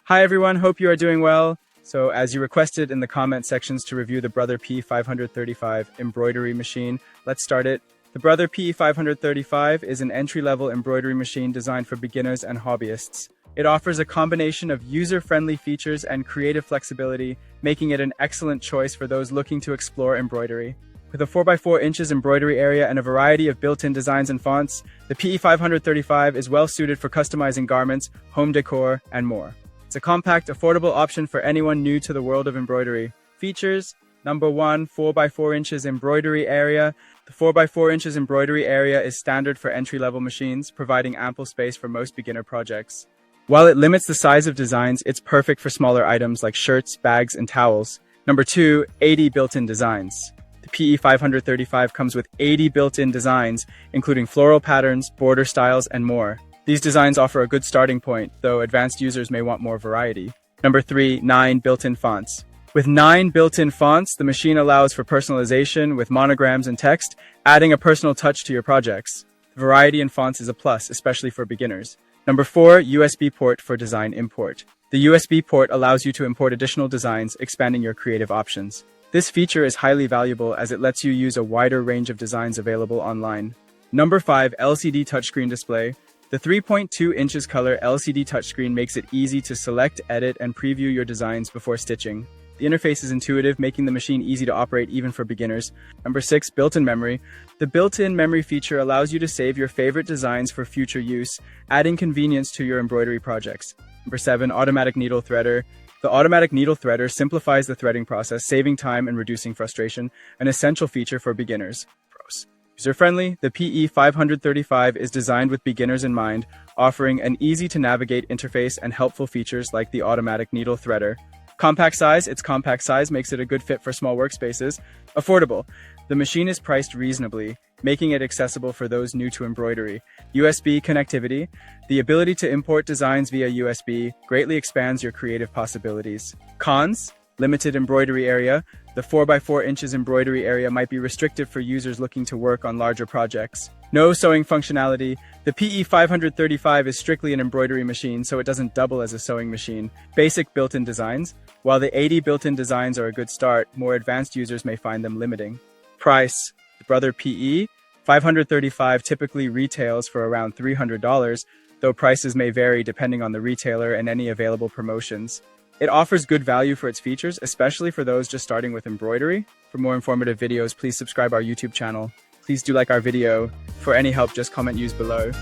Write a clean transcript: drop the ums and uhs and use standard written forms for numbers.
Hi everyone, hope you are doing well. So as you requested in the comment sections to review the Brother PE535 Embroidery Machine, let's start it. The Brother PE535 is an entry-level embroidery machine designed for beginners and hobbyists. It offers a combination of user-friendly features and creative flexibility, making it an excellent choice for those looking to explore embroidery. With a 4x4 inches embroidery area and a variety of built-in designs and fonts, the PE535 is well suited for customizing garments, home decor, and more. It's a compact, affordable option for anyone new to the world of embroidery. Features: Number 1, 4x4 inches embroidery area. The 4x4 inches embroidery area is standard for entry-level machines, providing ample space for most beginner projects. While it limits the size of designs, it's perfect for smaller items like shirts, bags, and towels. Number 2, 80 built-in designs. The PE535 comes with 80 built-in designs, including floral patterns, border styles, and more. These designs offer a good starting point, though advanced users may want more variety. Number 3, 9 built-in fonts. With 9 built-in fonts, the machine allows for personalization with monograms and text, adding a personal touch to your projects. The variety in fonts is a plus, especially for beginners. Number 4, USB port for design import. The USB port allows you to import additional designs, expanding your creative options. This feature is highly valuable as it lets you use a wider range of designs available online. Number 5, LCD touchscreen display. The 3.2 inches color LCD touchscreen makes it easy to select, edit, and preview your designs before stitching. The interface is intuitive, making the machine easy to operate even for beginners. Number 6, built-in memory. The built-in memory feature allows you to save your favorite designs for future use, adding convenience to your embroidery projects. Number 7, automatic needle threader. The automatic needle threader simplifies the threading process, saving time and reducing frustration, an essential feature for beginners. Pros. User-friendly, the PE535 is designed with beginners in mind, offering an easy-to-navigate interface and helpful features like the automatic needle threader. Compact size, its compact size makes it a good fit for small workspaces. Affordable, the machine is priced reasonably, making it accessible for those new to embroidery. USB connectivity, the ability to import designs via USB greatly expands your creative possibilities. Cons, limited embroidery area. The 4x4 inches embroidery area might be restrictive for users looking to work on larger projects. No sewing functionality. The PE535 is strictly an embroidery machine, so it doesn't double as a sewing machine. Basic built-in designs. While the 80 built-in designs are a good start, more advanced users may find them limiting. Price. The Brother PE535 typically retails for around $300, though prices may vary depending on the retailer and any available promotions. It offers good value for its features, especially for those just starting with embroidery. For more informative videos, please subscribe our YouTube channel. Please do like our video. For any help, just comment use below.